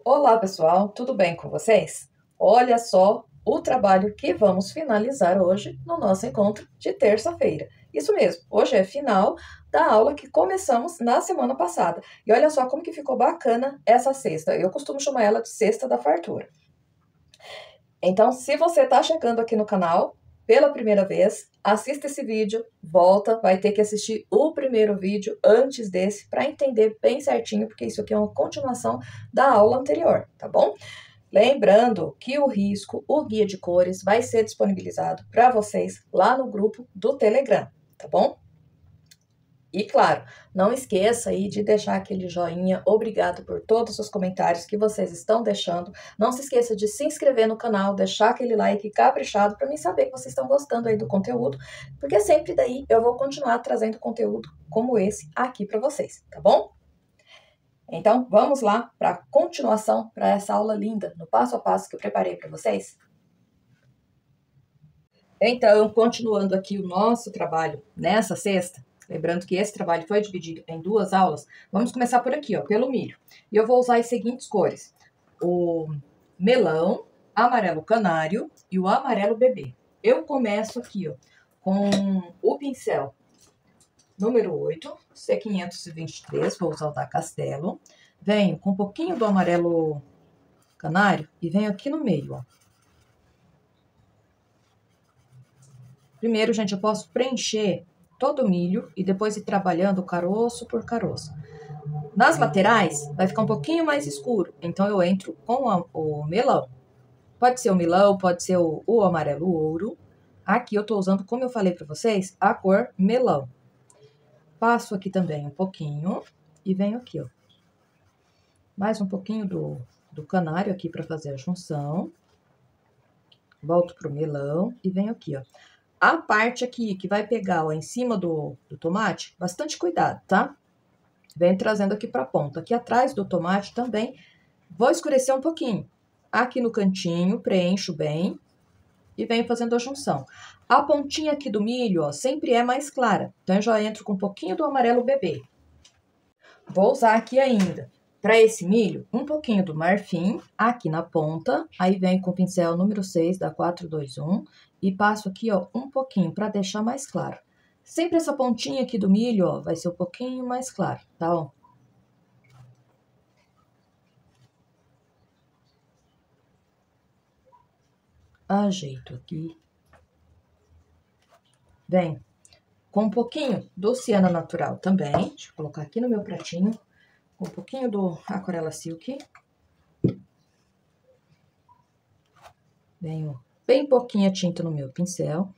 Olá, pessoal, tudo bem com vocês? Olha só o trabalho que vamos finalizar hoje no nosso encontro de terça-feira. Isso mesmo, hoje é final da aula que começamos na semana passada. E olha só como que ficou bacana essa cesta. Eu costumo chamar ela de cesta da fartura. Então, se você está chegando aqui no canal pela primeira vez, assista esse vídeo, volta, vai ter que assistir o primeiro vídeo antes desse para entender bem certinho, porque isso aqui é uma continuação da aula anterior, tá bom? Lembrando que o risco, o guia de cores, vai ser disponibilizado para vocês lá no grupo do Telegram, tá bom? E claro, não esqueça aí de deixar aquele joinha. Obrigado por todos os comentários que vocês estão deixando. Não se esqueça de se inscrever no canal, deixar aquele like caprichado para mim saber que vocês estão gostando aí do conteúdo, porque sempre daí eu vou continuar trazendo conteúdo como esse aqui para vocês, tá bom? Então, vamos lá para a continuação para essa aula linda, no passo a passo que eu preparei para vocês. Então, continuando aqui o nosso trabalho nessa sexta, lembrando que esse trabalho foi dividido em duas aulas, vamos começar por aqui, ó, pelo milho. E eu vou usar as seguintes cores: o melão, amarelo canário e o amarelo bebê. Eu começo aqui, ó, com o pincel número 8, C523, vou usar o da Castelo. Venho com um pouquinho do amarelo canário e venho aqui no meio, ó. Primeiro, gente, eu posso preencher todo o milho e depois ir trabalhando caroço por caroço. Nas laterais, vai ficar um pouquinho mais escuro, então eu entro com o melão. Pode ser o melão, pode ser o amarelo ouro. Aqui eu tô usando, como eu falei para vocês, a cor melão. Passo aqui também um pouquinho e venho aqui, ó. Mais um pouquinho do canário aqui para fazer a junção. Volto pro melão e venho aqui, ó. A parte aqui que vai pegar, ó, em cima do tomate, bastante cuidado, tá? Vem trazendo aqui pra ponta. Aqui atrás do tomate também vou escurecer um pouquinho. Aqui no cantinho, preencho bem e venho fazendo a junção. A pontinha aqui do milho, ó, sempre é mais clara. Então, eu já entro com um pouquinho do amarelo bebê. Vou usar aqui ainda, para esse milho, um pouquinho do marfim aqui na ponta. Aí venho com o pincel número 6 da 421 e passo aqui, ó, um pouquinho para deixar mais claro. Sempre essa pontinha aqui do milho, ó, vai ser um pouquinho mais claro, tá, ó? Ajeito aqui. Venho com um pouquinho do Siena Natural também. Deixa eu colocar aqui no meu pratinho. Com um pouquinho do Aquarela Silk. Venho bem pouquinha tinta no meu pincel.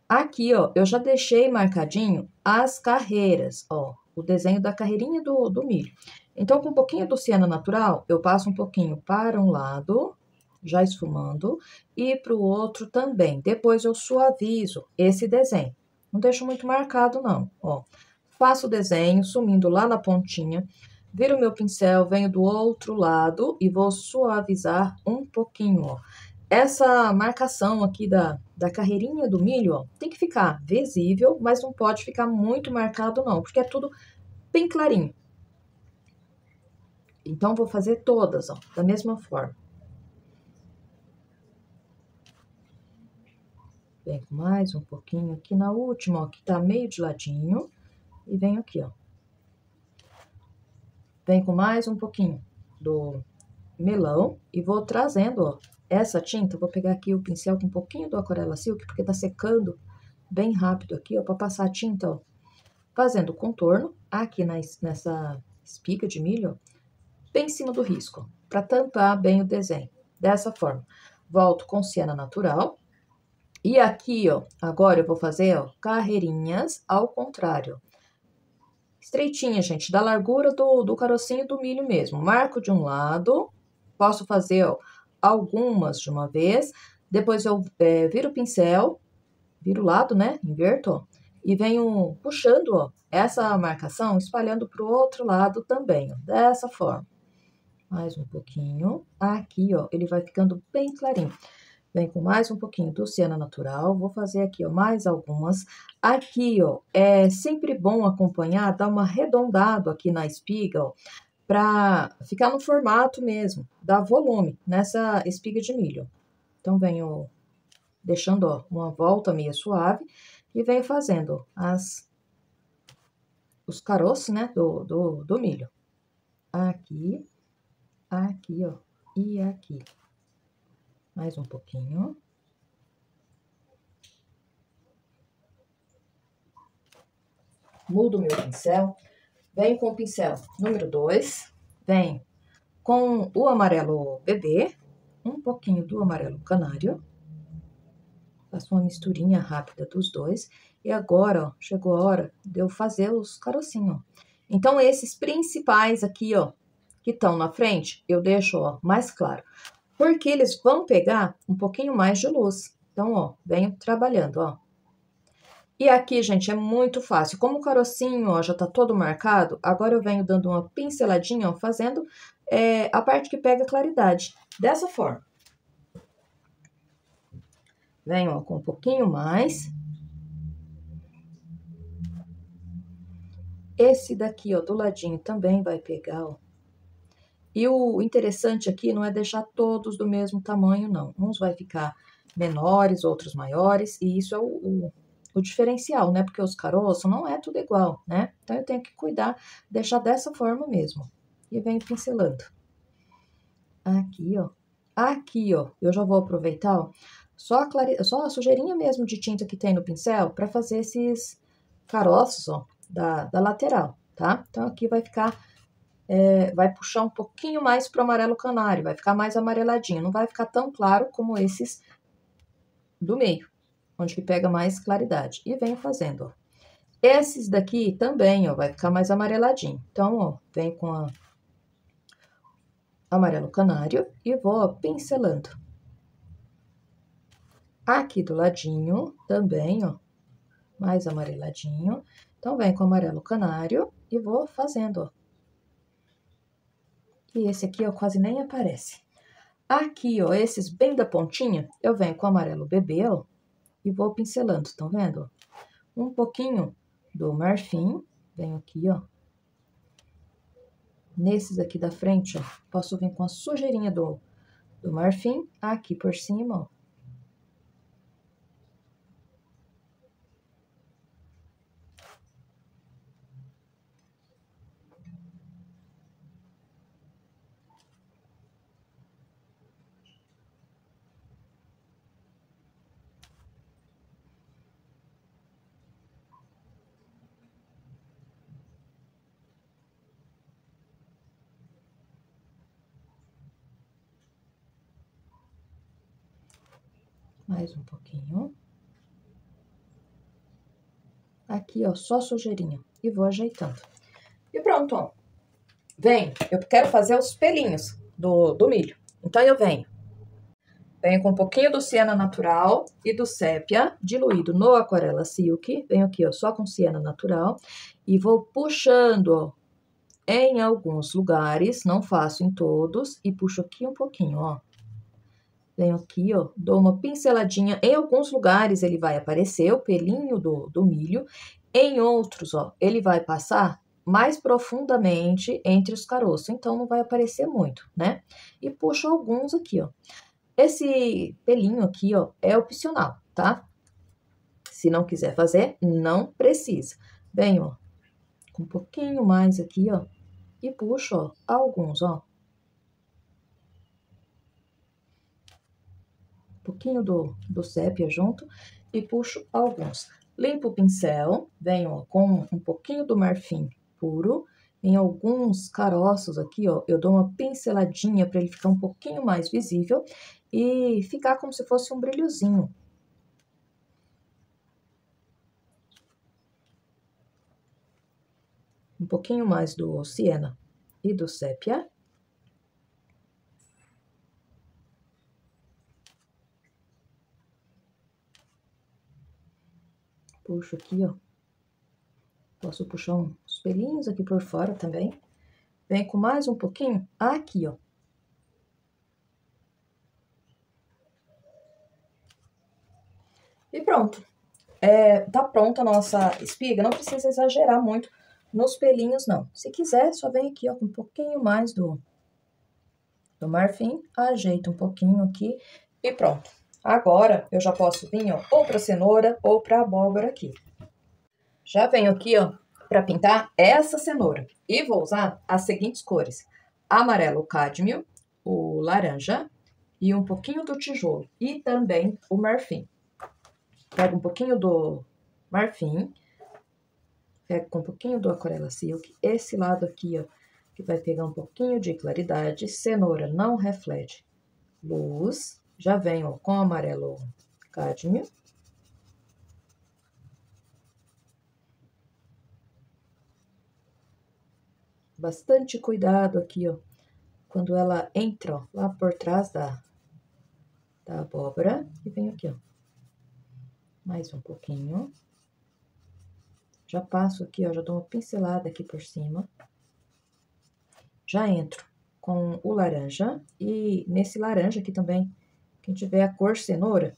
Aqui, ó, eu já deixei marcadinho as carreiras, ó, o desenho da carreirinha do milho. Então, com um pouquinho do Siena Natural, eu passo um pouquinho para um lado, já esfumando, e para o outro também. Depois eu suavizo esse desenho. Não deixo muito marcado, não, ó. Faço o desenho, sumindo lá na pontinha, viro o meu pincel, venho do outro lado e vou suavizar um pouquinho, ó. Essa marcação aqui da carreirinha do milho, ó, tem que ficar visível, mas não pode ficar muito marcado não, porque é tudo bem clarinho. Então, vou fazer todas, ó, da mesma forma. Venho com mais um pouquinho aqui na última, ó, que tá meio de ladinho, e venho aqui, ó. Venho com mais um pouquinho do melão e vou trazendo, ó, essa tinta. Vou pegar aqui o pincel com um pouquinho do Aquarela Silk, porque tá secando bem rápido aqui, ó, pra passar a tinta, ó. Fazendo o contorno aqui nessa espiga de milho, ó, bem em cima do risco, para tampar bem o desenho. Dessa forma. Volto com Siena Natural. E aqui, ó, agora eu vou fazer, ó, carreirinhas ao contrário. Estreitinha, gente, da largura do carocinho do milho mesmo. Marco de um lado, posso fazer, ó, algumas de uma vez. Depois eu viro o pincel, viro o lado, né, inverto, ó, e venho puxando, ó, essa marcação, espalhando para o outro lado também, ó, dessa forma. Mais um pouquinho. Aqui, ó, ele vai ficando bem clarinho. Vem com mais um pouquinho do Siena Natural. Vou fazer aqui, ó, mais algumas. Aqui, ó, é sempre bom acompanhar, dar uma arredondada aqui na espiga, ó. para ficar no formato mesmo, dar volume nessa espiga de milho. Então, venho deixando, ó, uma volta meio suave e venho fazendo os caroços, né, do milho. Aqui, aqui, ó, e aqui. Mais um pouquinho. Mudo meu pincel. Venho com o pincel número 2. Venho com o amarelo bebê. Um pouquinho do amarelo canário. Faço uma misturinha rápida dos dois. E agora, ó, chegou a hora de eu fazer os carocinhos, ó. Então, esses principais aqui, ó, que estão na frente, eu deixo, ó, mais claro. Porque eles vão pegar um pouquinho mais de luz. Então, ó, venho trabalhando, ó. E aqui, gente, é muito fácil. Como o carocinho, ó, já tá todo marcado, agora eu venho dando uma pinceladinha, ó, fazendo a parte que pega claridade. Dessa forma. Venho, ó, com um pouquinho mais. Esse daqui, ó, do ladinho também vai pegar, ó. E o interessante aqui não é deixar todos do mesmo tamanho, não. Uns vai ficar menores, outros maiores, e isso é o diferencial, né? Porque os caroços não é tudo igual, né? Então, eu tenho que cuidar, deixar dessa forma mesmo. E venho pincelando. Aqui, ó. Aqui, ó, eu já vou aproveitar, ó, só a sujeirinha mesmo de tinta que tem no pincel para fazer esses caroços, ó, da lateral, tá? Então, aqui vai ficar... vai puxar um pouquinho mais pro amarelo canário, vai ficar mais amareladinho, não vai ficar tão claro como esses do meio, onde que pega mais claridade. E venho fazendo, ó. Esses daqui também, ó, vai ficar mais amareladinho. Então, ó, vem com a amarelo canário e vou, ó, pincelando. Aqui do ladinho também, ó, mais amareladinho. Então, vem com amarelo canário e vou fazendo, ó. E esse aqui, ó, quase nem aparece. Aqui, ó, esses bem da pontinha, eu venho com amarelo bebê, ó, e vou pincelando, estão vendo? Um pouquinho do marfim, venho aqui, ó. Nesses aqui da frente, ó, posso vir com a sujeirinha do marfim aqui por cima, ó. Mais um pouquinho. Aqui, ó, só sujeirinha. E vou ajeitando. E pronto, ó. Vem, eu quero fazer os pelinhos do milho. Então, eu venho com um pouquinho do siena natural e do sépia diluído no aquarela silk. Venho aqui, ó, só com siena natural. E vou puxando, ó, em alguns lugares, não faço em todos. E puxo aqui um pouquinho, ó. Venho aqui, ó, dou uma pinceladinha. Em alguns lugares ele vai aparecer o pelinho do milho. Em outros, ó, ele vai passar mais profundamente entre os caroços. Então, não vai aparecer muito, né? E puxo alguns aqui, ó. Esse pelinho aqui, ó, é opcional, tá? Se não quiser fazer, não precisa. Venho, ó, com um pouquinho mais aqui, ó. E puxo, ó, alguns, ó. Pouquinho do sépia junto e puxo alguns. Limpo o pincel, venho, ó, com um pouquinho do marfim puro. Em alguns caroços aqui, ó, eu dou uma pinceladinha para ele ficar um pouquinho mais visível e ficar como se fosse um brilhozinho. Um pouquinho mais do siena e do sépia. Puxo aqui, ó. Posso puxar uns pelinhos aqui por fora também. Vem com mais um pouquinho aqui, ó. E pronto. Tá pronta a nossa espiga. Não precisa exagerar muito, Nos pelinhos, não. Se quiser, só vem aqui, ó, com um pouquinho mais do marfim, ajeita um pouquinho aqui e pronto. Agora, eu já posso vir, ó, ou pra cenoura ou pra abóbora aqui. Já venho aqui, ó, pra pintar essa cenoura. E vou usar as seguintes cores: amarelo cádmio, o laranja e um pouquinho do tijolo. E também o marfim. Pego um pouquinho do marfim, pego com um pouquinho do aquarela silk. Esse lado aqui, ó, que vai pegar um pouquinho de claridade. Cenoura não reflete luz. Já venho com amarelo cádmio. Bastante cuidado aqui, ó, quando ela entra, ó, lá por trás da abóbora. E venho aqui, ó, mais um pouquinho. Já passo aqui, ó, já dou uma pincelada aqui por cima. Já entro com o laranja. E nesse laranja aqui também, quem tiver a cor cenoura,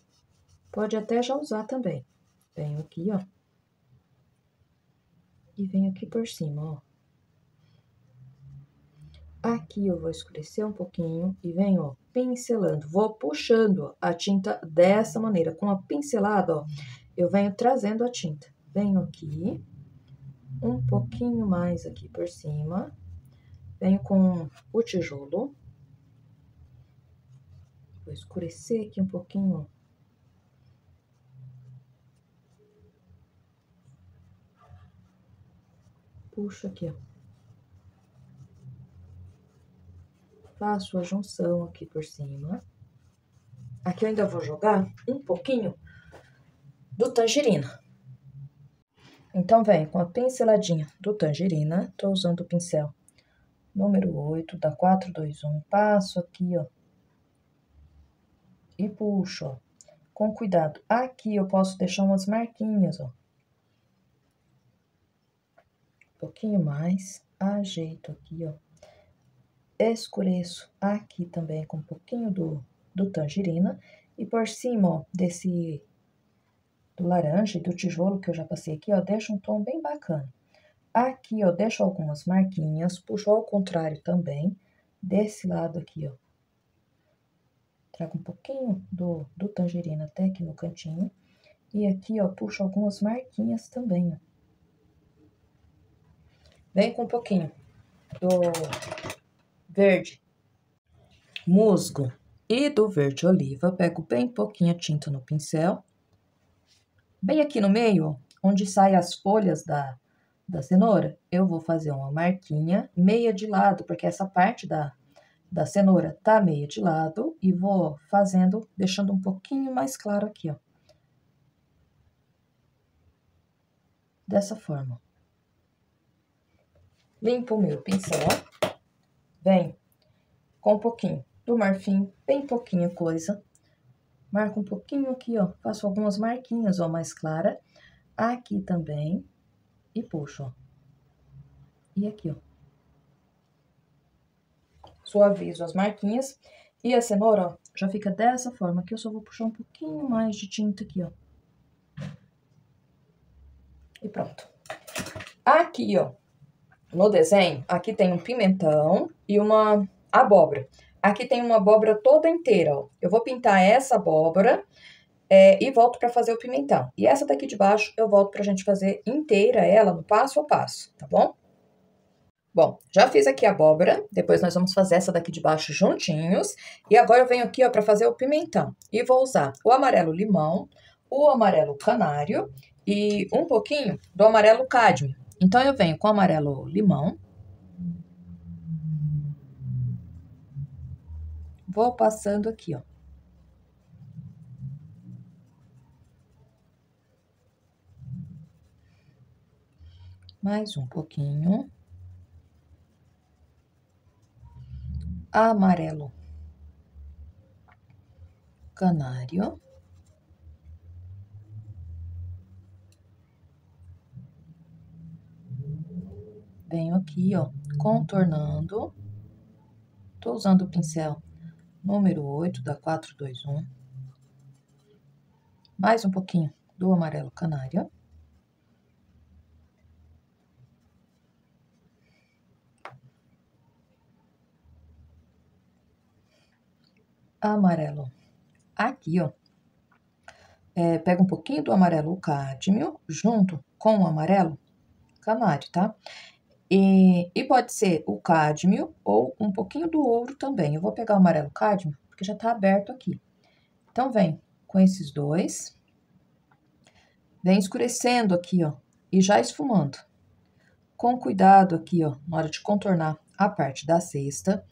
pode até já usar também. Venho aqui, ó. E venho aqui por cima, ó. Aqui eu vou escurecer um pouquinho e venho, ó, pincelando. Vou puxando a tinta dessa maneira. Com a pincelada, ó, eu venho trazendo a tinta. Venho aqui, um pouquinho mais aqui por cima. Venho com o tijolo. Vou escurecer aqui um pouquinho. Puxo aqui, ó. Faço a junção aqui por cima. Aqui eu ainda vou jogar um pouquinho do tangerina. Então, venho com a pinceladinha do tangerina. Tô usando o pincel número 8, da 421. Passo aqui, ó. E puxo, ó. Com cuidado. Aqui eu posso deixar umas marquinhas, ó. Um pouquinho mais. Ajeito aqui, ó. Escureço aqui também com um pouquinho do tangerina. E por cima, ó, do laranja e do tijolo que eu já passei aqui, ó, deixa um tom bem bacana. Aqui, ó, deixo algumas marquinhas, puxo ao contrário também, desse lado aqui, ó. Trago um pouquinho do tangerina até aqui no cantinho. E aqui, ó, puxo algumas marquinhas também, ó. Vem com um pouquinho do verde musgo e do verde oliva. Pego bem pouquinha tinta no pincel. Bem aqui no meio, ó, onde saem as folhas da cenoura, eu vou fazer uma marquinha meia de lado, porque essa parte da cenoura tá meia de lado, e vou fazendo, deixando um pouquinho mais claro aqui, ó. Dessa forma. Limpo o meu pincel, venho com um pouquinho do marfim, bem pouquinha coisa. Marco um pouquinho aqui, ó, faço algumas marquinhas, ó, mais clara. Aqui também, e puxo, ó. E aqui, ó. Suavizo as marquinhas. E a cenoura, ó, já fica dessa forma. Aqui eu só vou puxar um pouquinho mais de tinta aqui, ó. E pronto. Aqui, ó, no desenho, aqui tem um pimentão e uma abóbora. Aqui tem uma abóbora toda inteira, ó. Eu vou pintar essa abóbora e volto pra fazer o pimentão. E essa daqui de baixo eu volto pra gente fazer inteira ela no passo a passo, tá bom? Bom, já fiz aqui a abóbora, depois nós vamos fazer essa daqui de baixo juntinhos. E agora eu venho aqui, ó, pra fazer o pimentão. E vou usar o amarelo limão, o amarelo canário e um pouquinho do amarelo cádmio. Então, eu venho com o amarelo limão. Vou passando aqui, ó. Mais um pouquinho. Amarelo canário. Venho aqui, ó, contornando. Tô usando o pincel número 8 da 421. Mais um pouquinho do amarelo canário. amarelo aqui, ó. Pega um pouquinho do amarelo cádmio junto com o amarelo canário, tá? E pode ser o cádmio ou um pouquinho do ouro também. Eu vou pegar o amarelo cádmio, porque já tá aberto aqui. Então, vem com esses dois. Vem escurecendo aqui, ó, e já esfumando. Com cuidado aqui, ó, na hora de contornar a parte da cesta.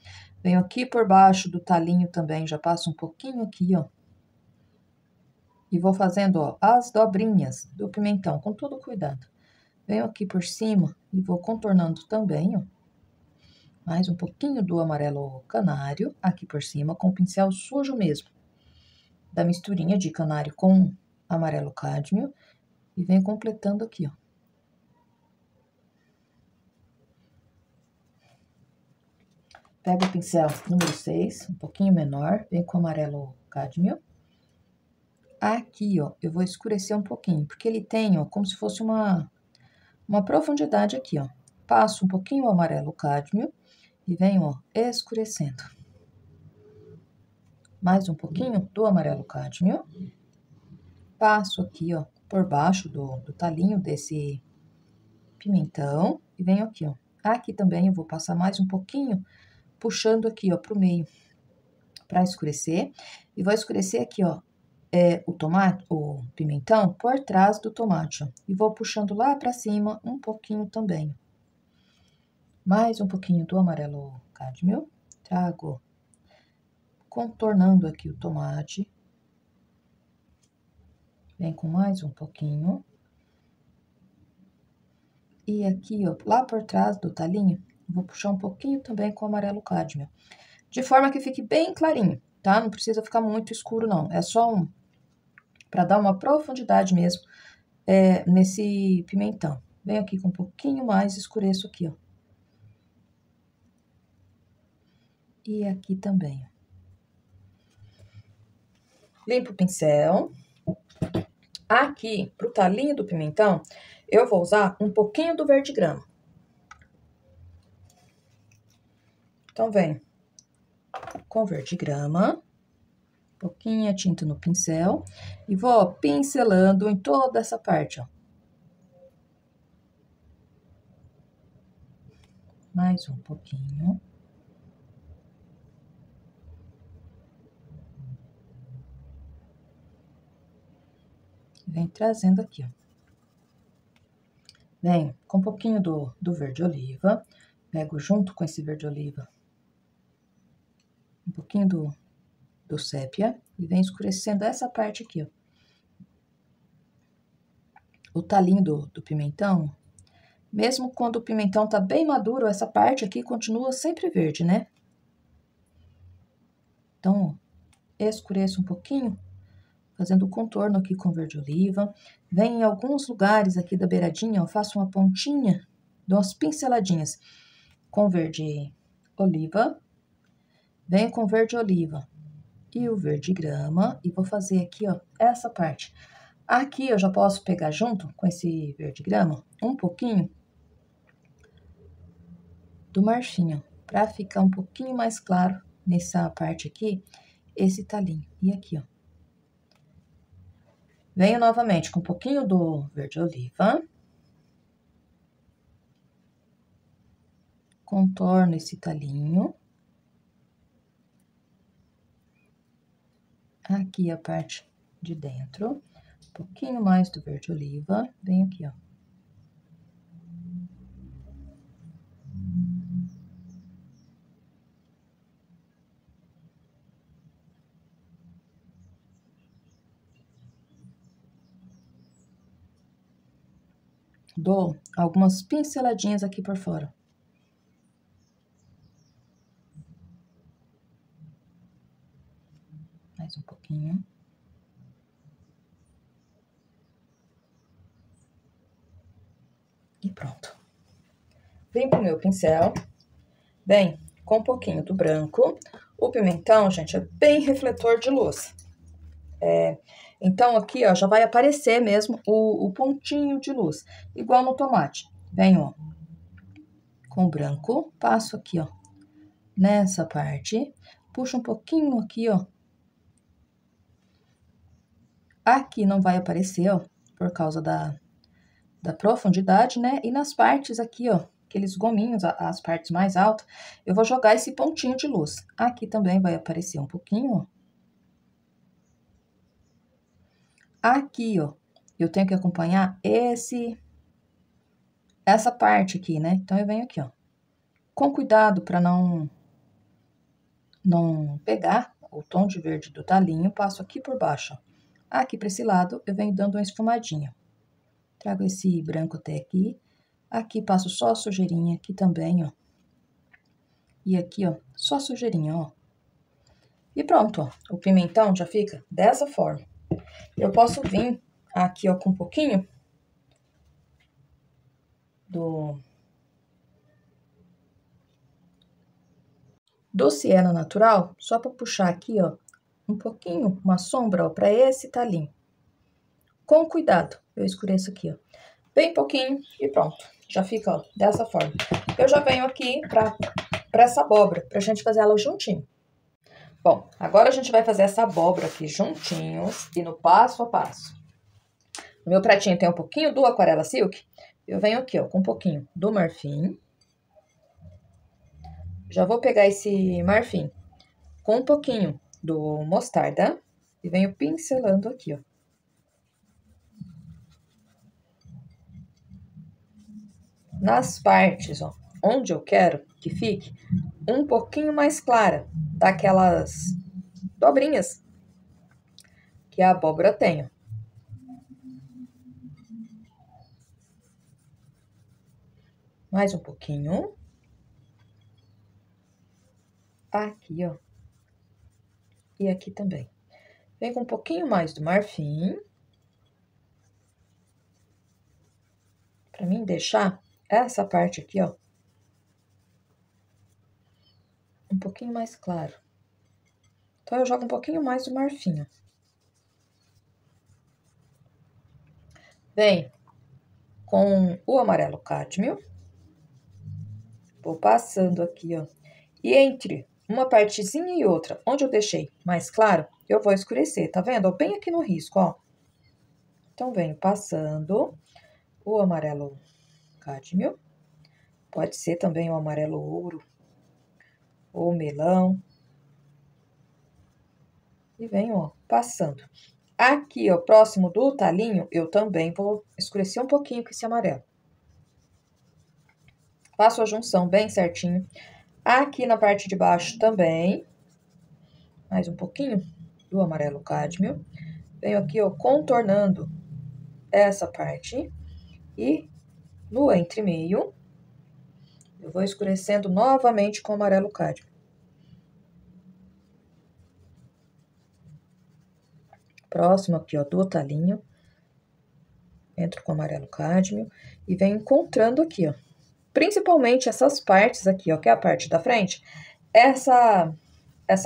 Venho aqui por baixo do talinho também, já passo um pouquinho aqui, ó. E vou fazendo, ó, as dobrinhas do pimentão, com todo cuidado. Venho aqui por cima e vou contornando também, ó. Mais um pouquinho do amarelo canário aqui por cima, com o pincel sujo mesmo. Da misturinha de canário com amarelo cádmio. E venho completando aqui, ó. Pego o pincel número 6, um pouquinho menor, venho com amarelo cádmio. Aqui, ó, eu vou escurecer um pouquinho, porque ele tem, ó, como se fosse uma profundidade aqui, ó. Passo um pouquinho o amarelo cádmio e venho, ó, escurecendo. Mais um pouquinho do amarelo cádmio. Passo aqui, ó, por baixo do talinho desse pimentão e venho aqui, ó. Aqui também eu vou passar mais um pouquinho, puxando aqui, ó, pro meio, pra escurecer. E vou escurecer aqui, ó, o pimentão por trás do tomate, ó. E vou puxando lá pra cima um pouquinho também. Mais um pouquinho do amarelo cádmio. Trago contornando aqui o tomate. Vem com mais um pouquinho. E aqui, ó, lá por trás do talinho, vou puxar um pouquinho também com o amarelo cádmio. De forma que fique bem clarinho, tá? Não precisa ficar muito escuro, não. É só para dar uma profundidade mesmo nesse pimentão. Venho aqui com um pouquinho mais, escureço aqui, ó. E aqui também. Limpo o pincel. Aqui, pro talinho do pimentão, eu vou usar um pouquinho do verde grama. Então, vem com verde grama, pouquinha tinta no pincel, e vou pincelando em toda essa parte, ó. Mais um pouquinho. Vem trazendo aqui, ó. Vem com um pouquinho do verde oliva, pego junto com esse verde oliva um pouquinho do sépia e vem escurecendo essa parte aqui, ó. O talinho do pimentão, mesmo quando o pimentão tá bem maduro, essa parte aqui continua sempre verde, né? Então, escureço um pouquinho, fazendo o contorno aqui com verde oliva. Vem em alguns lugares aqui da beiradinha, eu faço uma pontinha, dou umas pinceladinhas com verde oliva. Venho com verde oliva e o verde grama e vou fazer aqui, ó, essa parte. Aqui eu já posso pegar junto com esse verde grama um pouquinho do marfim, ó, pra ficar um pouquinho mais claro nessa parte aqui, esse talinho. E aqui, ó. Venho novamente com um pouquinho do verde oliva. Contorno esse talinho. Aqui a parte de dentro. Um pouquinho mais do verde oliva. Venho aqui, ó. Dou algumas pinceladinhas aqui por fora. Mais um pouquinho. E pronto. Vem pro meu pincel. Bem, com um pouquinho do branco. O pimentão, gente, é bem refletor de luz. Então, aqui, ó, já vai aparecer mesmo o pontinho de luz. Igual no tomate. Venho, ó, com o branco, passo aqui, ó, nessa parte. Puxo um pouquinho aqui, ó, Aqui não vai aparecer, ó, por causa da profundidade, né? E nas partes aqui, ó, aqueles gominhos, as partes mais altas, eu vou jogar esse pontinho de luz. Aqui também vai aparecer um pouquinho, ó. Aqui, ó, eu tenho que acompanhar essa parte aqui, né? Então, eu venho aqui, ó, com cuidado para não pegar o tom de verde do talinho, passo aqui por baixo, ó. Aqui para esse lado, eu venho dando uma esfumadinha. Trago esse branco até aqui. Aqui passo só a sujeirinha, aqui também, ó. E aqui, ó, só a sujeirinha, ó. E pronto, ó. O pimentão já fica dessa forma. Eu posso vir aqui, ó, com um pouquinho do Siena Natural, só para puxar aqui, ó, um pouquinho, uma sombra, ó, para esse talinho. Com cuidado, eu escureço aqui, ó, bem pouquinho e pronto. Já fica, ó, dessa forma. Eu já venho aqui para essa abóbora, pra gente fazer ela juntinho. Bom, agora a gente vai fazer essa abóbora aqui juntinhos e no passo a passo. No meu pratinho tem um pouquinho do Aquarela Silk. Eu venho aqui, ó, com um pouquinho do marfim. Já vou pegar esse marfim com um pouquinho do mostarda e venho pincelando aqui, ó. Nas partes, ó, onde eu quero que fique um pouquinho mais clara daquelas dobrinhas que a abóbora tem, ó. Mais um pouquinho. Aqui, ó. E aqui também. Vem com um pouquinho mais do marfim. Pra mim deixar essa parte aqui, ó, um pouquinho mais claro. Então, eu jogo um pouquinho mais do marfim, ó. Vem com o amarelo cádmio. Vou passando aqui, ó. E entre uma partezinha e outra, onde eu deixei mais claro, eu vou escurecer, tá vendo? Bem aqui no risco, ó. Então, venho passando o amarelo cádmio. Pode ser também o amarelo ouro ou melão. E venho, ó, passando. Aqui, ó, próximo do talinho, eu também vou escurecer um pouquinho com esse amarelo. Faço a junção bem certinho. Aqui na parte de baixo também. Mais um pouquinho do amarelo cádmio. Venho aqui, ó, contornando essa parte. E no entremeio, eu vou escurecendo novamente com o amarelo cádmio. Próximo aqui, ó, do talinho. Entro com o amarelo cádmio e venho encontrando aqui, ó. Principalmente essas partes aqui, ó, que é a parte da frente. Essa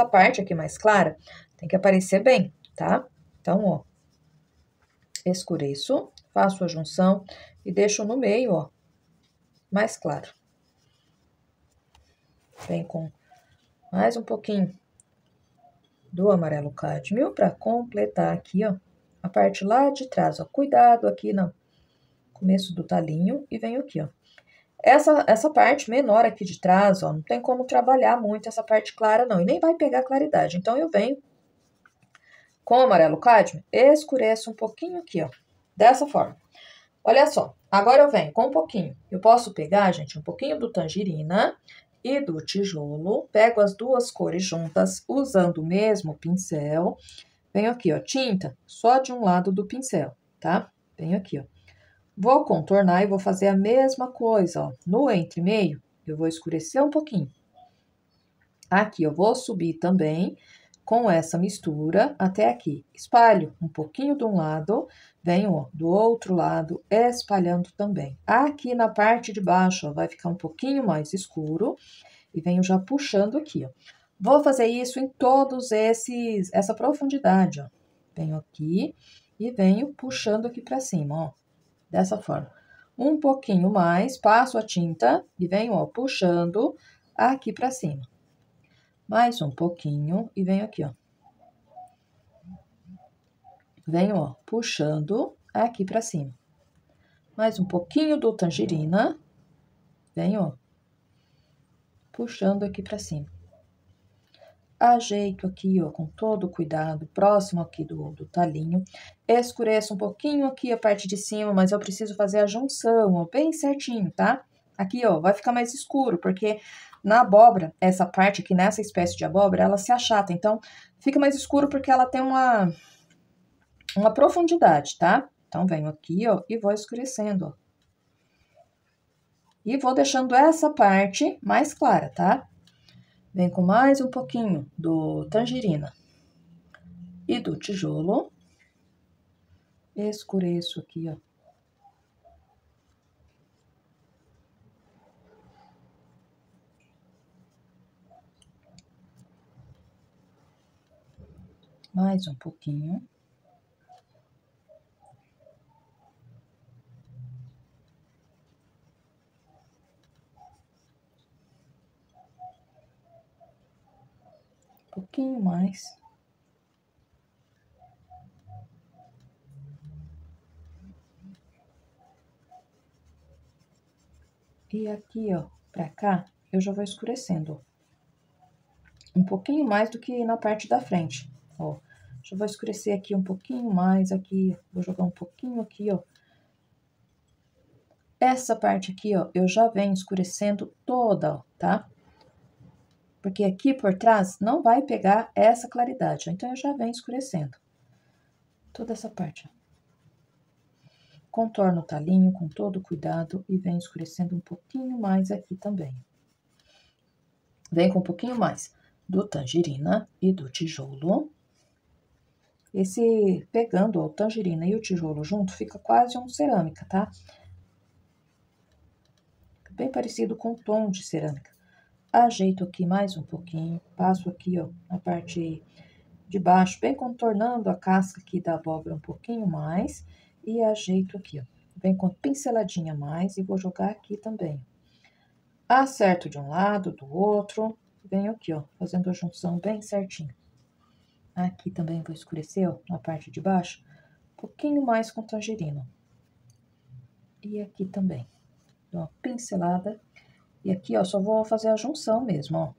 parte aqui mais clara tem que aparecer bem, tá? Então, ó, escureço, faço a junção e deixo no meio, ó, mais claro. Vem com mais um pouquinho do amarelo cádmio para completar aqui, ó, a parte lá de trás, ó. Cuidado aqui no começo do talinho e venho aqui, ó. Essa parte menor aqui de trás, ó, não tem como trabalhar muito essa parte clara, não. E nem vai pegar claridade. Então, eu venho com o amarelo cádmio, escureço um pouquinho aqui, ó. Dessa forma. Olha só, agora eu venho com um pouquinho. Eu posso pegar, gente, um pouquinho do tangerina e do tijolo. Pego as duas cores juntas, usando o mesmo pincel. Venho aqui, ó, tinta só de um lado do pincel, tá? Venho aqui, ó. Vou contornar e vou fazer a mesma coisa, ó. No entremeio, eu vou escurecer um pouquinho. Aqui, eu vou subir também com essa mistura até aqui. Espalho um pouquinho de um lado, venho, ó, do outro lado, espalhando também. Aqui na parte de baixo, ó, vai ficar um pouquinho mais escuro e venho já puxando aqui, ó. Vou fazer isso em todos essa profundidade, ó. Venho aqui e venho puxando aqui pra cima, ó. Dessa forma. Um pouquinho mais, passo a tinta e venho, ó, puxando aqui pra cima. Mais um pouquinho e venho aqui, ó. Venho, ó, puxando aqui pra cima. Mais um pouquinho do tangerina. Venho, ó, puxando aqui pra cima. Ajeito aqui, ó, com todo cuidado, próximo aqui do talinho. Escureço um pouquinho aqui a parte de cima, mas eu preciso fazer a junção, ó, bem certinho, tá? Aqui, ó, vai ficar mais escuro, porque na abóbora, essa parte aqui, nessa espécie de abóbora, ela se achata. Então, fica mais escuro porque ela tem uma profundidade, tá? Então, venho aqui, ó, e vou escurecendo, ó. E vou deixando essa parte mais clara, tá? Vem com mais um pouquinho do tangerina e do tijolo. Escureço aqui, ó. Mais um pouquinho. Um pouquinho mais. E aqui, ó, pra cá, eu já vou escurecendo, ó. Um pouquinho mais do que na parte da frente, ó. Já vou escurecer aqui um pouquinho mais, aqui, vou jogar um pouquinho aqui, ó. Essa parte aqui, ó, eu já venho escurecendo toda, ó, tá? Porque aqui por trás não vai pegar essa claridade, ó. Então, eu já venho escurecendo toda essa parte, ó. Contorno o talinho com todo cuidado e venho escurecendo um pouquinho mais aqui também. Vem com um pouquinho mais do tangerina e do tijolo. Esse, pegando ó, o tangerina e o tijolo junto, fica quase um cerâmica, tá? Bem parecido com o tom de cerâmica. Ajeito aqui mais um pouquinho, passo aqui, ó, na parte de baixo, bem contornando a casca aqui da abóbora um pouquinho mais. E ajeito aqui, ó. Vem com a pinceladinha a mais e vou jogar aqui também. Acerto de um lado, do outro. Venho aqui, ó, fazendo a junção bem certinho. Aqui também vou escurecer, ó, na parte de baixo, um pouquinho mais com tangerina. E aqui também. Dou uma pincelada. E aqui, ó, só vou fazer a junção mesmo, ó.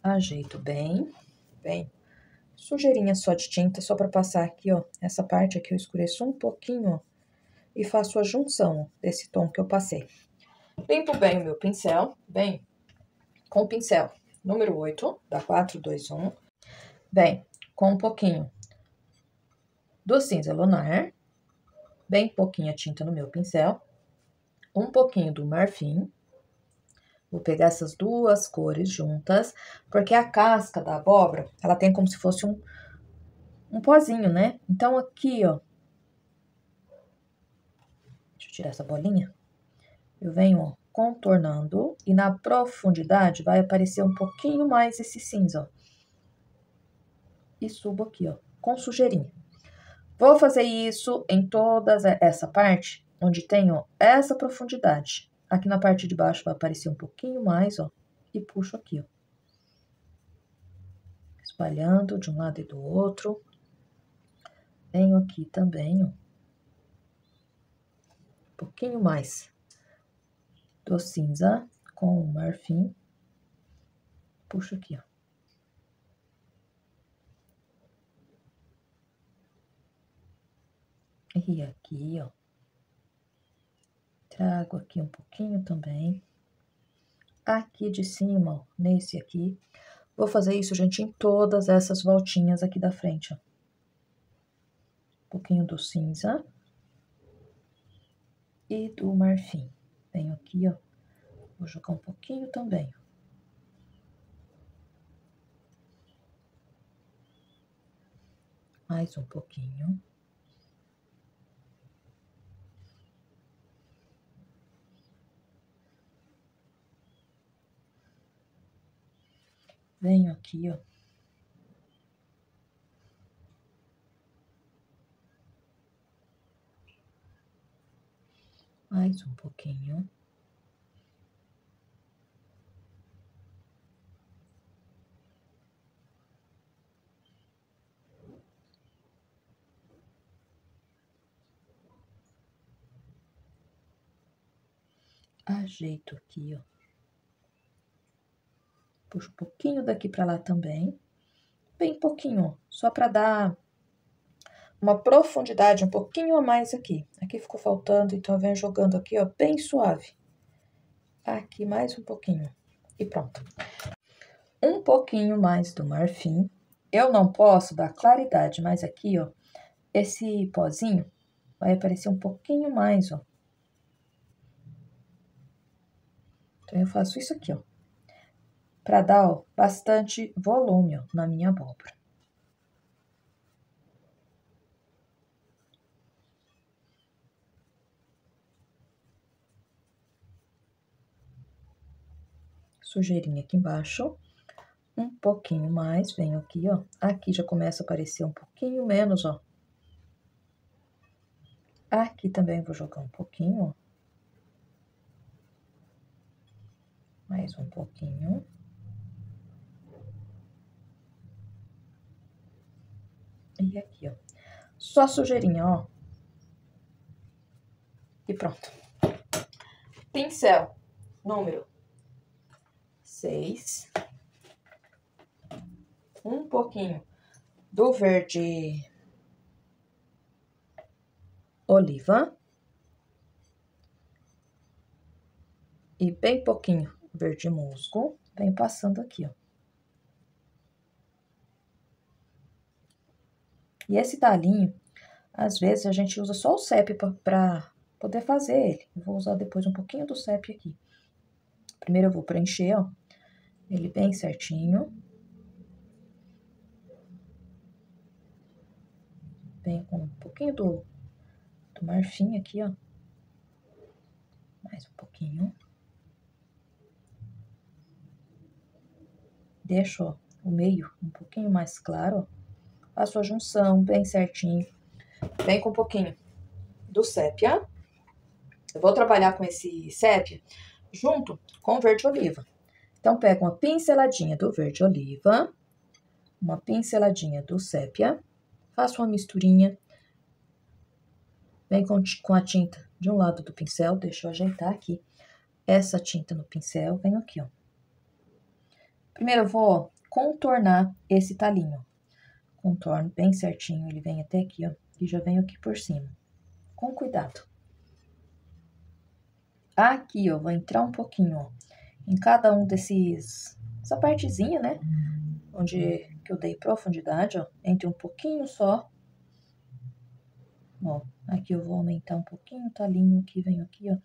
Ajeito bem, bem. Sujeirinha só de tinta, só pra passar aqui, ó. Essa parte aqui eu escureço um pouquinho, ó. E faço a junção, ó, desse tom que eu passei. Limpo bem o meu pincel, bem, com o pincel número 8, da 421. Bem, com um pouquinho do cinza lunar, bem pouquinha tinta no meu pincel, um pouquinho do marfim. Vou pegar essas duas cores juntas, porque a casca da abóbora, ela tem como se fosse um pozinho, né? Então, aqui, ó, deixa eu tirar essa bolinha. Eu venho, ó, contornando e na profundidade vai aparecer um pouquinho mais esse cinza, ó. E subo aqui, ó, com sujeirinha. Vou fazer isso em toda essa parte, onde tem, ó, essa profundidade. Aqui na parte de baixo vai aparecer um pouquinho mais, ó, e puxo aqui, ó. Espalhando de um lado e do outro. Venho aqui também, ó. Um pouquinho mais do cinza com o marfim. Puxo aqui, ó. E aqui, ó. Trago aqui um pouquinho também. Aqui de cima, ó, nesse aqui. Vou fazer isso, gente, em todas essas voltinhas aqui da frente, ó. Um pouquinho do cinza. E do marfim. Venho aqui, ó. Vou jogar um pouquinho também, ó. Mais um pouquinho. Venho aqui, ó. Mais um pouquinho. Ajeito aqui, ó. Puxo um pouquinho daqui pra lá também. Bem pouquinho, ó, só pra dar uma profundidade um pouquinho a mais aqui. Aqui ficou faltando, então eu venho jogando aqui, ó, bem suave. Aqui mais um pouquinho. E pronto. Um pouquinho mais do marfim. Eu não posso dar claridade, mas aqui, ó, esse pozinho vai aparecer um pouquinho mais, ó. Então, eu faço isso aqui, ó, pra dar, ó, bastante volume, ó, na minha abóbora. Sujeirinha aqui embaixo. Um pouquinho mais, venho aqui, ó. Aqui já começa a aparecer um pouquinho menos, ó. Aqui também vou jogar um pouquinho, ó. Mais um pouquinho. E aqui, ó. Só sujeirinha, ó. E pronto. Pincel número 6. Um pouquinho do verde oliva. E bem pouquinho verde musgo. Vem passando aqui, ó. E esse talinho, às vezes, a gente usa só o CEP pra poder fazer ele. Eu vou usar depois um pouquinho do CEP aqui. Primeiro eu vou preencher, ó, ele bem certinho. Venho com um pouquinho do marfim aqui, ó. Mais um pouquinho. Deixo, ó, o meio um pouquinho mais claro, ó. Faço a junção bem certinho. Vem com um pouquinho do sépia. Eu vou trabalhar com esse sépia junto com o verde oliva. Então, pego uma pinceladinha do verde oliva, uma pinceladinha do sépia, faço uma misturinha. Vem com a tinta de um lado do pincel, deixa eu ajeitar aqui essa tinta no pincel, venho aqui, ó. Primeiro eu vou contornar esse talinho. Contorno bem certinho, ele vem até aqui, ó, e já venho aqui por cima. Com cuidado. Aqui, ó, vou entrar um pouquinho, ó, em cada um essa partezinha, né, onde que eu dei profundidade, ó, entre um pouquinho só. Ó, aqui eu vou aumentar um pouquinho o talinho, aqui, venho aqui, ó,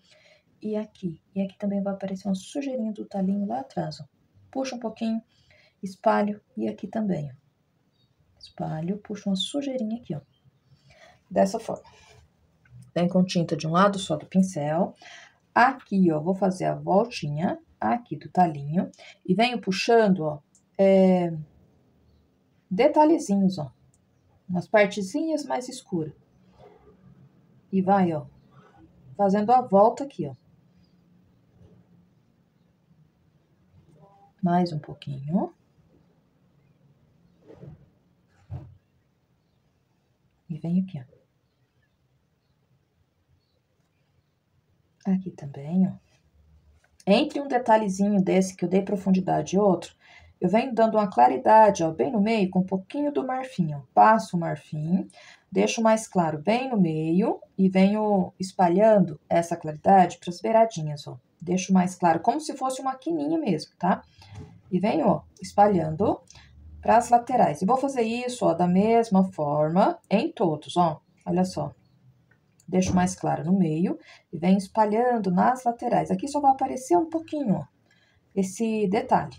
e aqui. E aqui também vai aparecer uma sujeirinha do talinho lá atrás, ó. Puxo um pouquinho, espalho, e aqui também, ó. Espalho, puxo uma sujeirinha aqui, ó. Dessa forma. Vem com tinta de um lado só do pincel. Aqui, ó, vou fazer a voltinha aqui do talinho. E venho puxando, ó, detalhezinhos, ó. Umas partezinhas mais escuras. E vai, ó, fazendo a volta aqui, ó. Mais um pouquinho. E venho aqui, ó. Aqui também, ó. Entre um detalhezinho desse que eu dei profundidade e outro, eu venho dando uma claridade, ó, bem no meio, com um pouquinho do marfim, ó. Passo o marfim, deixo mais claro bem no meio e venho espalhando essa claridade para as beiradinhas, ó. Deixo mais claro, como se fosse uma quininha mesmo, tá? E venho, ó, espalhando para as laterais. E vou fazer isso, ó, da mesma forma em todos, ó. Olha só. Deixo mais claro no meio e venho espalhando nas laterais. Aqui só vai aparecer um pouquinho, ó, esse detalhe.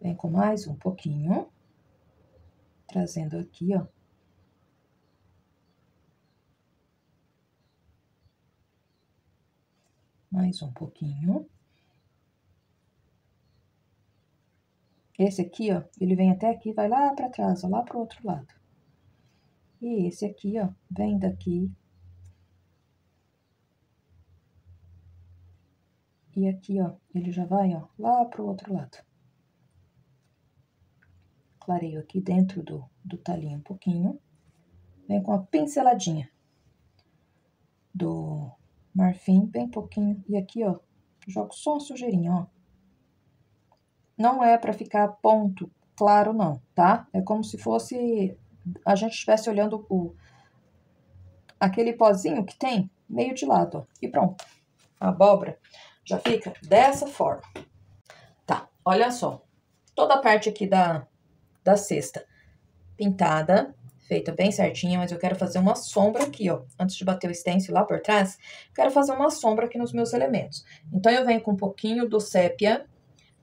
Vem com mais um pouquinho, trazendo aqui, ó. Mais um pouquinho. Esse aqui, ó, ele vem até aqui, vai lá pra trás, ó, lá pro outro lado. E esse aqui, ó, vem daqui. E aqui, ó, ele já vai, ó, lá pro outro lado. Clareio aqui dentro do talinho um pouquinho. Vem com a pinceladinha do marfim, bem pouquinho. E aqui, ó, jogo só uma sujeirinha, ó. Não é pra ficar ponto claro, não, tá? É como se fosse a gente estivesse olhando aquele pozinho que tem meio de lado, ó. E pronto. A abóbora já fica dessa forma. Tá, olha só. Toda a parte aqui da cesta pintada, feita bem certinha, mas eu quero fazer uma sombra aqui, ó. Antes de bater o stencil lá por trás, quero fazer uma sombra aqui nos meus elementos. Então, eu venho com um pouquinho do sépia,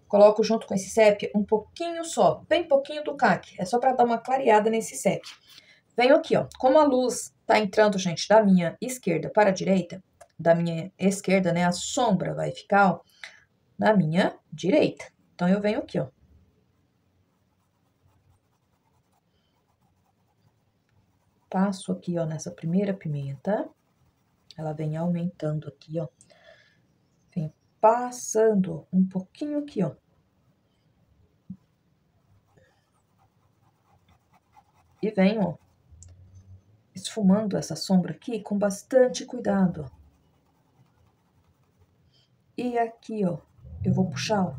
coloco junto com esse sépia um pouquinho só, bem pouquinho do caque. É só para dar uma clareada nesse sépia. Venho aqui, ó. Como a luz tá entrando, gente, da minha esquerda para a direita, da minha esquerda, né, a sombra vai ficar, ó, na minha direita. Então, eu venho aqui, ó. Passo aqui, ó, nessa primeira pimenta. Ela vem aumentando aqui, ó. Vem passando um pouquinho aqui, ó. E venho, ó, esfumando essa sombra aqui com bastante cuidado, ó. E aqui, ó, eu vou puxar, ó,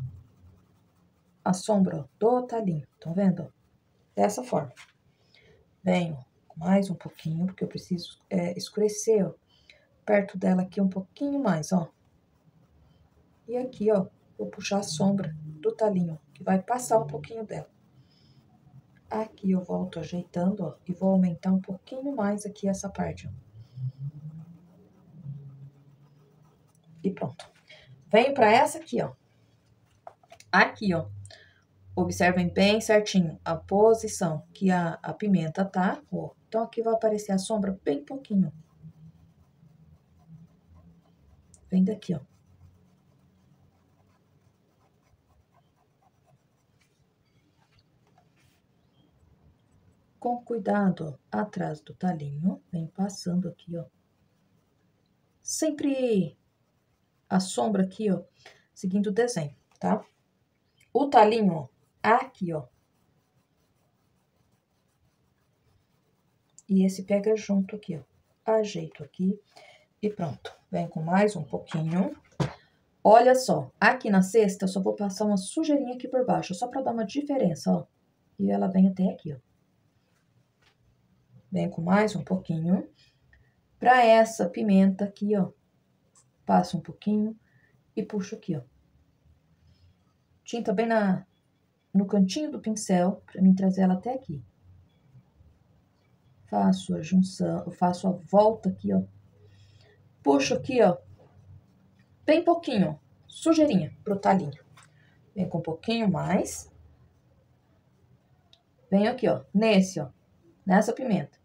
a sombra, ó, do talinho. Estão vendo, ó? Dessa forma. Venho mais um pouquinho, porque eu preciso escurecer, ó, perto dela aqui um pouquinho mais, ó. E aqui, ó, vou puxar a sombra do talinho, que vai passar um pouquinho dela. Aqui eu volto ajeitando, ó, e vou aumentar um pouquinho mais aqui essa parte, ó. E pronto. Venho pra essa aqui, ó. Aqui, ó. Observem bem certinho a posição que a pimenta tá, ó. Então, aqui vai aparecer a sombra bem pouquinho. Vem daqui, ó. Com cuidado, ó, atrás do talinho, vem passando aqui, ó. Sempre a sombra aqui, ó, seguindo o desenho, tá? O talinho, ó, aqui, ó. E esse pega junto aqui, ó. Ajeito aqui e pronto. Vem com mais um pouquinho. Olha só, aqui na cesta eu só vou passar uma sujeirinha aqui por baixo, só pra dar uma diferença, ó. E ela vem até aqui, ó. Vem com mais um pouquinho. Pra essa pimenta aqui, ó, passo um pouquinho e puxo aqui, ó. Tinta bem no cantinho do pincel, pra mim trazer ela até aqui. Faço a junção, faço a volta aqui, ó. Puxo aqui, ó, bem pouquinho, ó, sujeirinha pro talinho. Vem com um pouquinho mais. Venho aqui, ó, nesse, ó, nessa pimenta.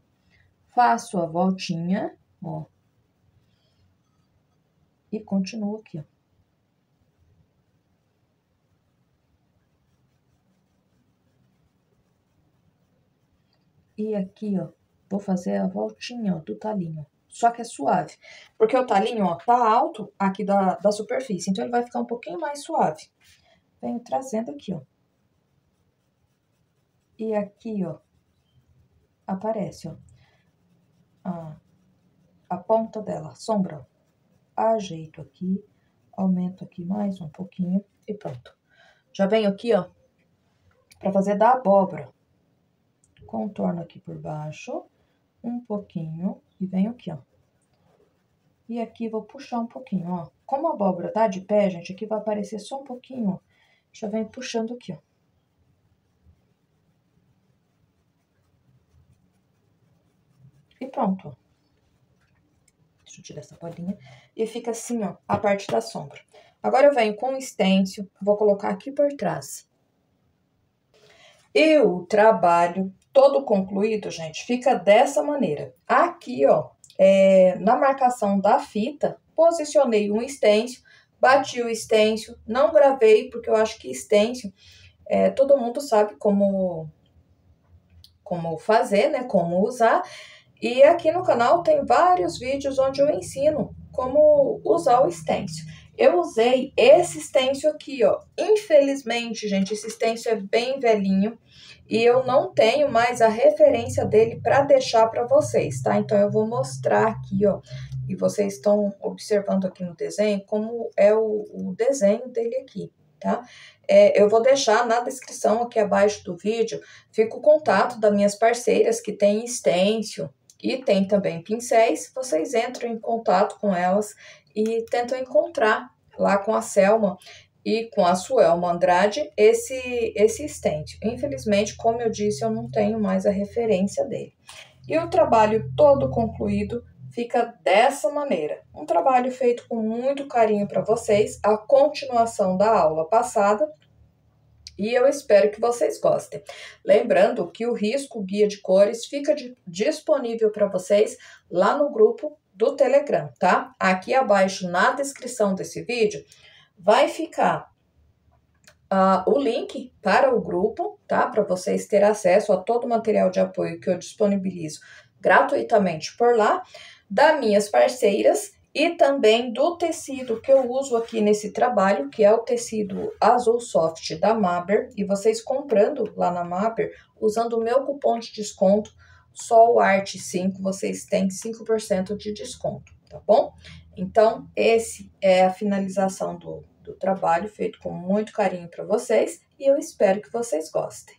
Faço a voltinha, ó. E continuo aqui, ó. E aqui, ó, vou fazer a voltinha, ó, do talinho. Só que é suave. Porque o talinho, ó, tá alto aqui da superfície. Então, ele vai ficar um pouquinho mais suave. Venho trazendo aqui, ó. E aqui, ó, aparece, ó, a ponta dela, a sombra, ó. Ajeito aqui, aumento aqui mais um pouquinho e pronto. Já venho aqui, ó, pra fazer da abóbora. Contorno aqui por baixo, um pouquinho, e venho aqui, ó. E aqui vou puxar um pouquinho, ó. Como a abóbora tá de pé, gente, aqui vai aparecer só um pouquinho, ó. Já venho puxando aqui, ó. E pronto, ó. Deixa eu tirar essa bolinha. E fica assim, ó, a parte da sombra. Agora eu venho com o stencil, vou colocar aqui por trás. E o trabalho todo concluído, gente, fica dessa maneira. Aqui, ó, na marcação da fita, posicionei um stencil, bati o stencil, não gravei, porque eu acho que stencil, todo mundo sabe como fazer, né, como usar. E aqui no canal tem vários vídeos onde eu ensino como usar o stencil. Eu usei esse stencil aqui, ó. Infelizmente, gente, esse stencil é bem velhinho e eu não tenho mais a referência dele para deixar para vocês, tá? Então, eu vou mostrar aqui, ó, e vocês estão observando aqui no desenho como é o desenho dele aqui, tá? Eu vou deixar na descrição aqui abaixo do vídeo, fica o contato das minhas parceiras que tem stencil e tem também pincéis. Vocês entram em contato com elas e tentam encontrar lá com a Selma e com a Suelma Andrade esse stencil. Infelizmente, como eu disse, eu não tenho mais a referência dele. E o trabalho todo concluído fica dessa maneira. Um trabalho feito com muito carinho para vocês, a continuação da aula passada, e eu espero que vocês gostem. Lembrando que o Risco Guia de Cores fica disponível para vocês lá no grupo do Telegram, tá? Aqui abaixo na descrição desse vídeo vai ficar o link para o grupo, tá? Para vocês terem acesso a todo o material de apoio que eu disponibilizo gratuitamente por lá, das minhas parceiras e também do tecido que eu uso aqui nesse trabalho, que é o tecido Azul Soft da Maber, e vocês comprando lá na Maber, usando o meu cupom de desconto, SOLARTE5, vocês têm 5% de desconto, tá bom? Então, esse é a finalização do trabalho feito com muito carinho para vocês e eu espero que vocês gostem.